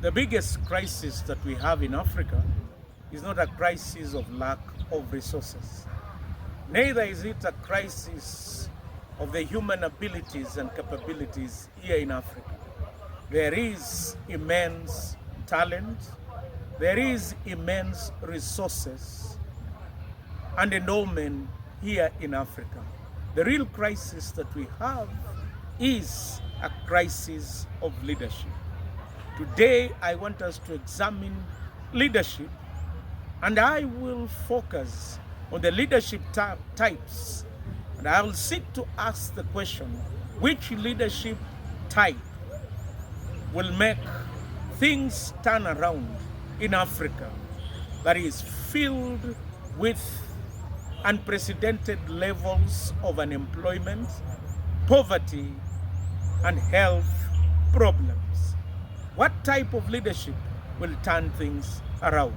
The biggest crisis that we have in Africa is not a crisis of lack of resources. Neither is it a crisis of the human abilities and capabilities here in Africa. There is immense talent, there is immense resources and endowment here in Africa. The real crisis that we have is a crisis of leadership. Today, I want us to examine leadership, and I will focus on the leadership types, and I will seek to ask the question, which leadership type will make things turn around in Africa that is filled with unprecedented levels of unemployment, poverty, and health problems. What type of leadership will turn things around?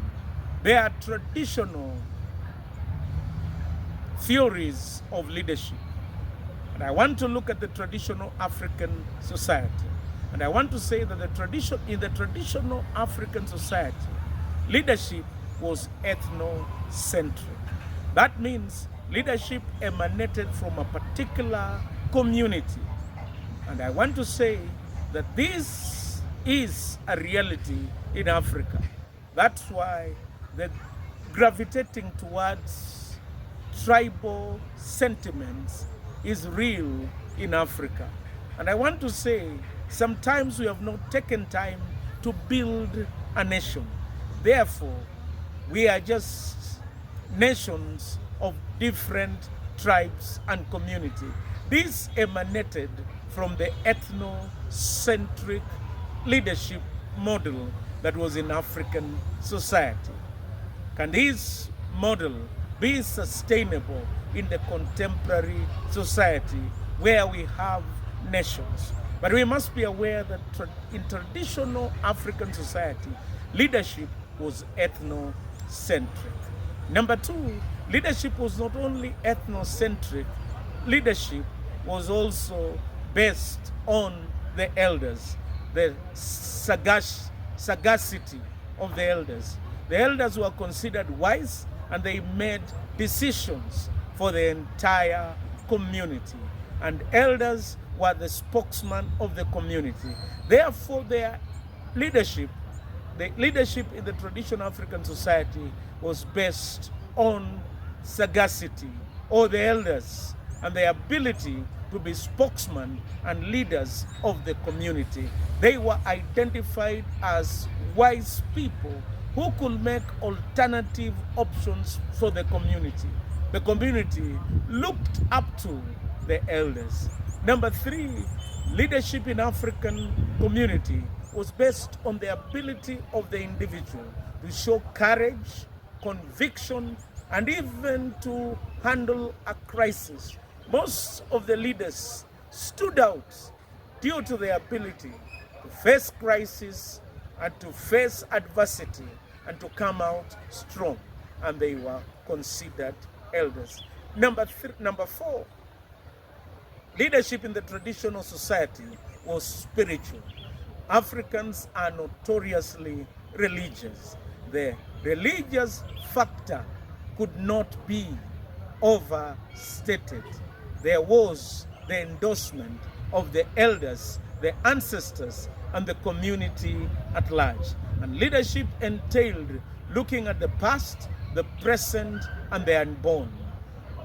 There are traditional theories of leadership. And I want to look at the traditional African society. And I want to say that in the traditional African society, leadership was ethnocentric. That means leadership emanated from a particular community. And I want to say that this is a reality in Africa. That's why the gravitating towards tribal sentiments is real in Africa. And I want to say, sometimes we have not taken time to build a nation. Therefore, we are just nations of different tribes and communities. This emanated from the ethnocentric leadership model that was in African society. Can this model be sustainable in the contemporary society where we have nations? But we must be aware that in traditional African society, leadership was ethnocentric. Number two, leadership was not only ethnocentric, leadership was also based on the elders, the sagacity of the elders. The elders were considered wise, and they made decisions for the entire community. And elders were the spokesman of the community. Therefore, their leadership, the leadership in the traditional African society was based on sagacity, or the elders, and the ability to be spokesmen and leaders of the community. They were identified as wise people who could make alternative options for the community. The community looked up to the elders. Number three, leadership in African community was based on the ability of the individual to show courage, conviction, and even to handle a crisis. Most of the leaders stood out due to their ability to face crisis and to face adversity and to come out strong, and they were considered elders. Number four, leadership in the traditional society was spiritual. Africans are notoriously religious. The religious factor could not be overstated. There was the endorsement of the elders, the ancestors, and the community at large. And leadership entailed looking at the past, the present, and the unborn.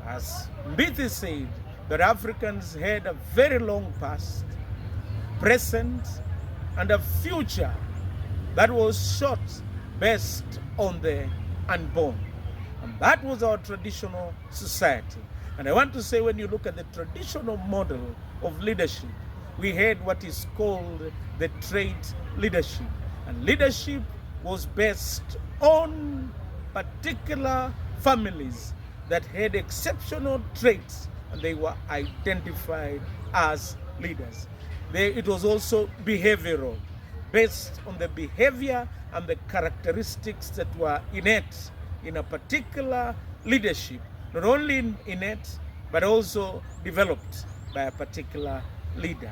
As Mbithi said, that Africans had a very long past, present, and a future that was shot based on the unborn. And that was our traditional society. And I want to say, when you look at the traditional model of leadership, we had what is called the trait leadership. And leadership was based on particular families that had exceptional traits, and they were identified as leaders. It was also behavioral, based on the behavior and the characteristics that were innate in a particular leadership, not only innate, but also developed by a particular leader.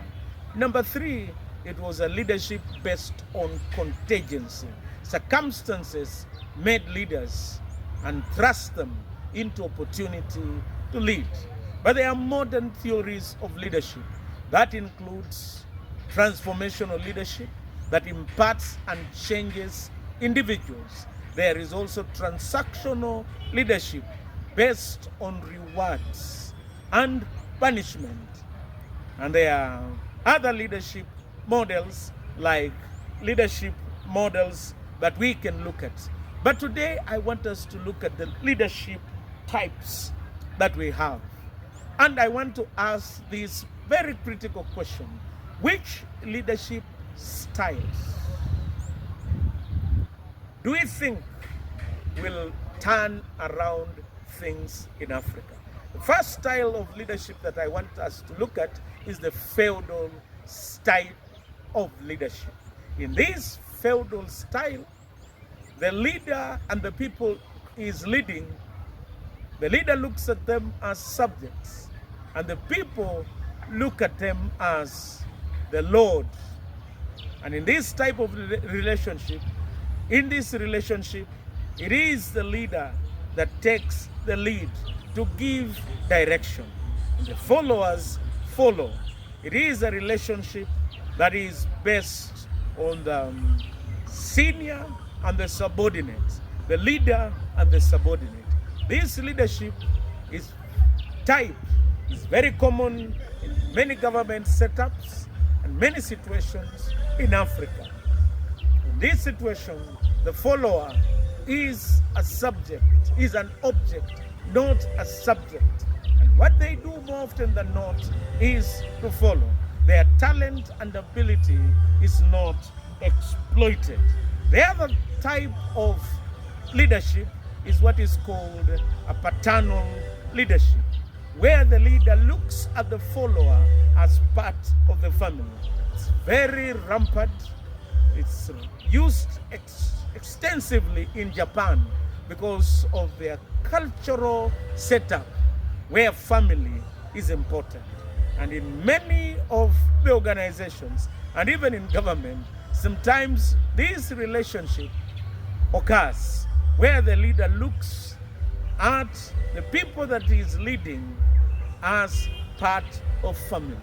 Number three, it was a leadership based on contingency. Circumstances made leaders and thrust them into opportunity to lead. But there are modern theories of leadership that includes transformational leadership that imparts and changes individuals. There is also transactional leadership based on rewards and punishment. And there are other leadership models like leadership models that we can look at. But today I want us to look at the leadership types that we have. And I want to ask this very critical question: which leadership styles do we think will turn around things in Africa? The first style of leadership that I want us to look at is the feudal style of leadership. In this feudal style, the leader and the people is leading, the leader looks at them as subjects, and the people look at them as the Lord. And in this type of relationship, it is the leader that takes the lead to give direction, and the followers follow. It is a relationship that is based on the senior and the subordinate, the leader and the subordinate. This leadership is very common in many government setups and many situations in Africa. In this situation, the follower is a subject, is an object, not a subject. And what they do more often than not is to follow. Their talent and ability is not exploited. The other type of leadership is what is called a paternal leadership, where the leader looks at the follower as part of the family. It's very rampant. It's used extensively in Japan because of their cultural setup where family is important. And in many of the organizations and even in government, sometimes this relationship occurs where the leader looks at the people that he is leading as part of family.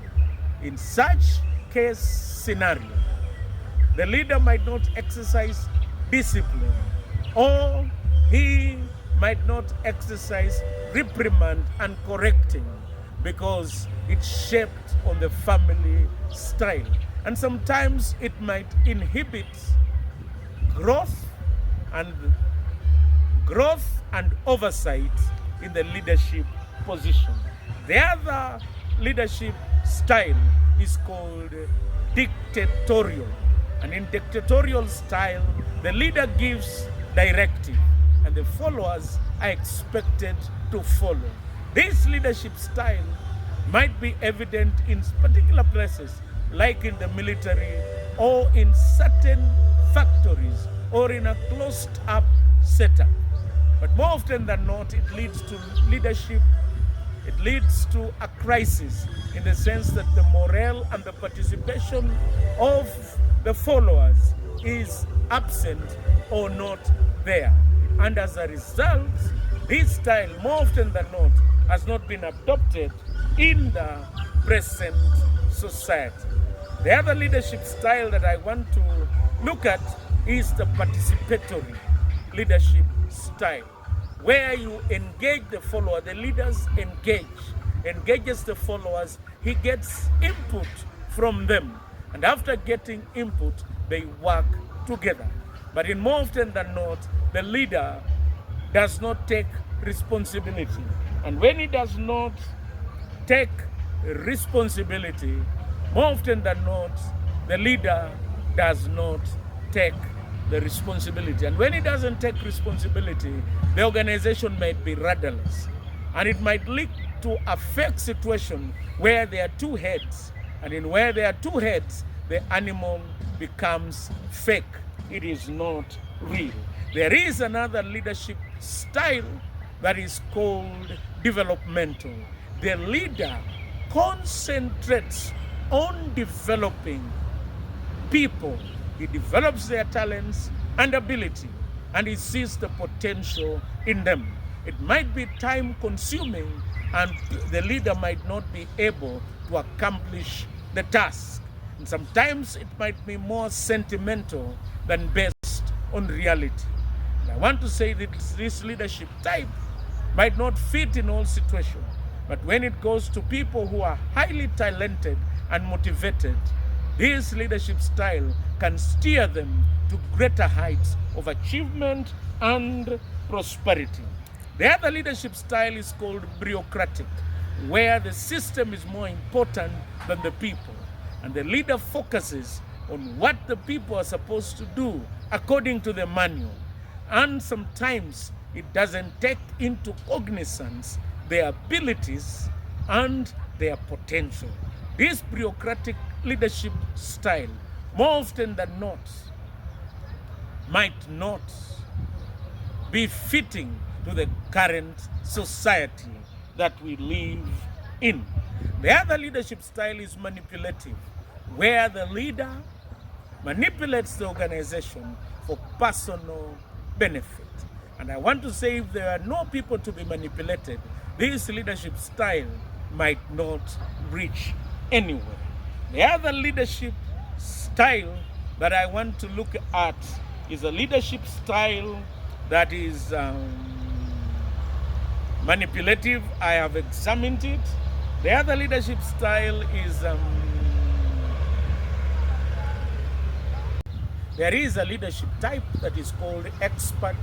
In such case scenario, the leader might not exercise discipline, or he might not exercise reprimand and correcting, because it's shaped on the family style. And sometimes it might inhibit growth and oversight in the leadership position. The other leadership style is called dictatorial. And in dictatorial style, the leader gives directive and the followers are expected to follow. This leadership style might be evident in particular places, like in the military or in certain factories or in a closed-up setup. But more often than not, it leads to leadership. It leads to a crisis in the sense that the morale and the participation of the followers is absent or not there. And as a result, this style, more often than not, has not been adopted in the present society. The other leadership style that I want to look at is the participatory leadership style, where you engage the follower, the leaders engages the followers, he gets input from them, and after getting input, they work together. But in more often than not, the leader does not take responsibility. And when he does not take responsibility, more often than not, the leader does not take the responsibility. And when he doesn't take responsibility, the organization might be rudderless. And it might lead to a fake situation where there are two heads. And in where there are two heads, the animal becomes fake. It is not real. There is another leadership style that is called developmental. The leader concentrates on developing people. He develops their talents and ability, and he sees the potential in them. It might be time consuming, and the leader might not be able to accomplish the task. And sometimes it might be more sentimental than based on reality. And I want to say that this leadership type might not fit in all situations, but when it goes to people who are highly talented and motivated, this leadership style can steer them to greater heights of achievement and prosperity. The other leadership style is called bureaucratic, where the system is more important than the people, and the leader focuses on what the people are supposed to do according to the manual, and sometimes it doesn't take into cognizance their abilities and their potential. This bureaucratic leadership style, more often than not, might not be fitting to the current society that we live in. The other leadership style is manipulative, where the leader manipulates the organization for personal benefit. And I want to say, if there are no people to be manipulated, this leadership style might not reach anywhere. The other leadership style that I want to look at is a leadership style that is manipulative. I have examined it. The other leadership style is there is a leadership type that is called expert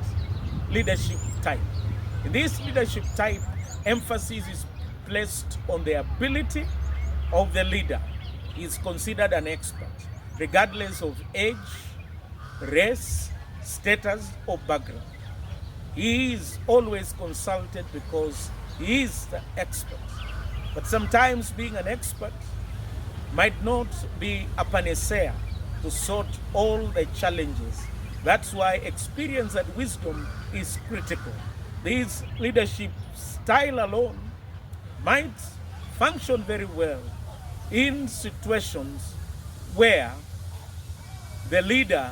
leadership type. In this leadership type, emphasis is placed on the ability of the leader. He is considered an expert, regardless of age, race, status, or background. He is always consulted because he is the expert. But sometimes being an expert might not be a panacea to sort all the challenges. That's why experience and wisdom is critical. This leadership style alone might function very well in situations where the leader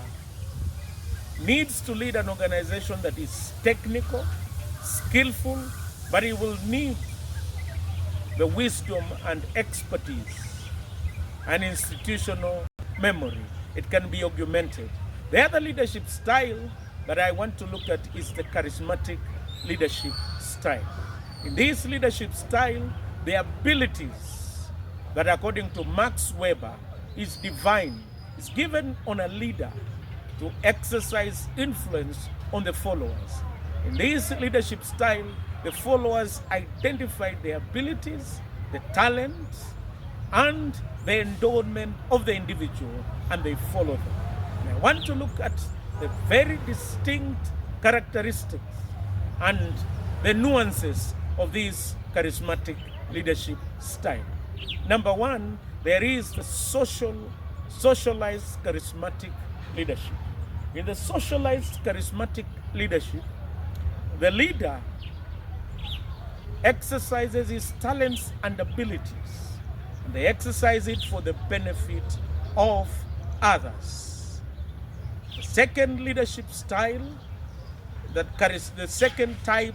needs to lead an organization that is technical, skillful, but he will need the wisdom and expertise and institutional memory. It can be augmented. The other leadership style that I want to look at is the charismatic leadership style. In this leadership style, the abilities that, according to Max Weber, is divine, is given on a leader to exercise influence on the followers. In this leadership style, the followers identify the abilities, the talents, and the endowment of the individual, and they follow them. And I want to look at the very distinct characteristics and the nuances of this charismatic leadership style. Number one, there is the socialized charismatic leadership. In the socialized charismatic leadership, the leader exercises his talents and abilities, and they exercise it for the benefit of others. The second leadership style, the second type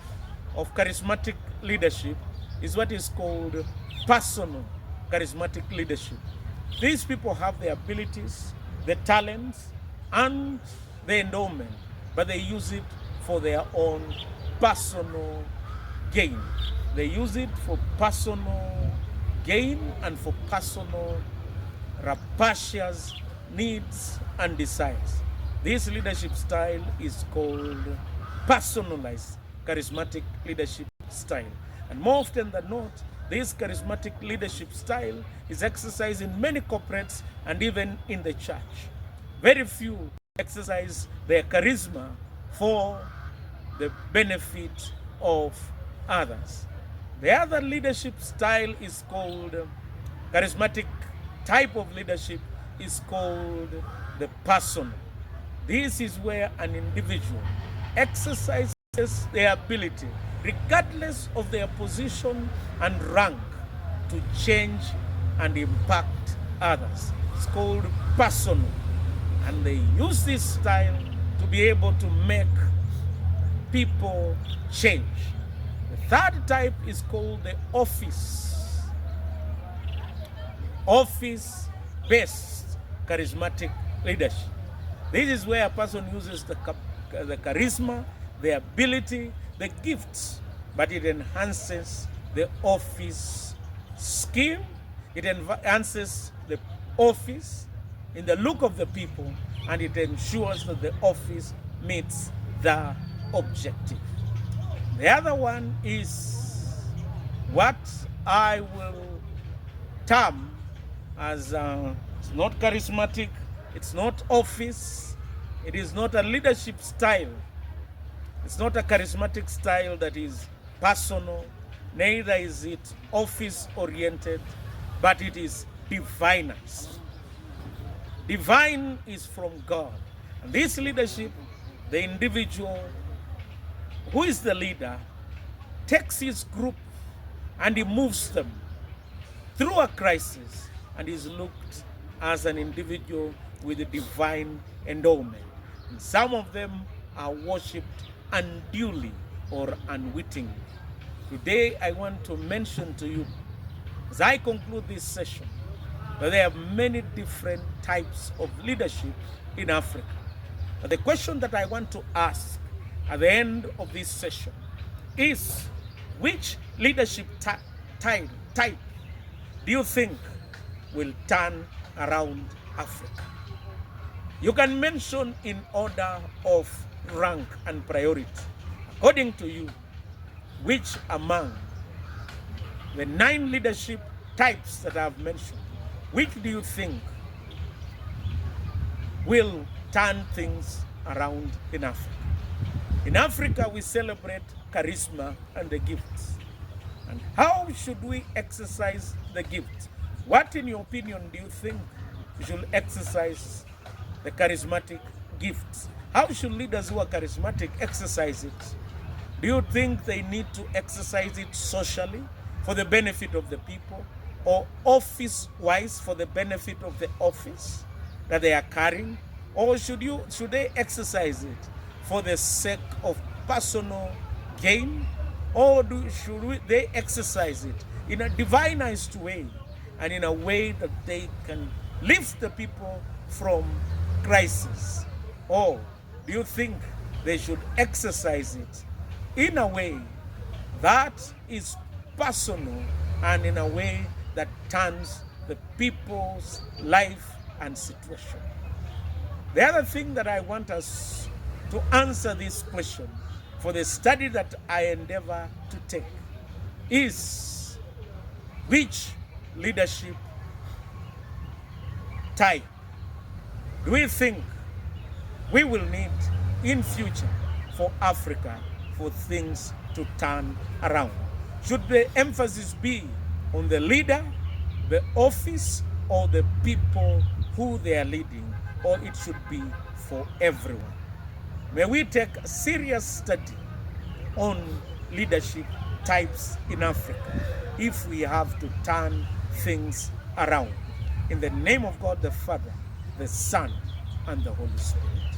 of charismatic leadership is what is called personal charismatic leadership. These people have the abilities, the talents, and the endowment, but they use it for their own personal gain. They use it for personal gain and for personal rapacious needs and desires. This leadership style is called personalized charismatic leadership style. And more often than not, this charismatic leadership style is exercised in many corporates and even in the church. Very few exercise their charisma for the benefit of others. The other leadership style is called, charismatic type of leadership is called the personal. This is where an individual exercises their ability, regardless of their position and rank, to change and impact others. It's called personal. And they use this style to be able to make people change. The third type is called the office-based charismatic leadership. This is where a person uses the charisma, the ability, the gifts, but it enhances the office scheme. It enhances the office in the look of the people, and it ensures that the office meets the objective. The other one is what I will term as it's not charismatic, it's not office, it is not a leadership style, it's not a charismatic style that is personal, neither is it office oriented, but it is divinized. Divine is from God. And this leadership, the individual who is the leader takes his group and he moves them through a crisis and is looked as an individual with a divine endowment. And some of them are worshipped unduly or unwittingly. Today I want to mention to you, as I conclude this session, that there are many different types of leadership in Africa. But the question that I want to ask at the end of this session is, which leadership type do you think will turn around Africa? You can mention in order of rank and priority, according to you, which among the 9 leadership types that I have mentioned, which do you think will turn things around in Africa? In Africa, we celebrate charisma and the gifts. And how should we exercise the gifts? What, in your opinion, do you think we should exercise the charismatic gifts? How should leaders who are charismatic exercise it? Do you think they need to exercise it socially for the benefit of the people, or office-wise for the benefit of the office that they are carrying? Or should they exercise it for the sake of personal gain? Or should they exercise it in a divinized way and in a way that they can lift the people from crisis? Or do you think they should exercise it in a way that is personal and in a way that turns the people's life and situation? The other thing that I want us to answer this question for the study that I endeavor to take is, which leadership type do we think we will need in future for Africa for things to turn around? Should the emphasis be on the leader, the office, or the people who they are leading, or it should be for everyone? May we take a serious study on leadership types in Africa if we have to turn things around. In the name of God the Father, the Son, and the Holy Spirit.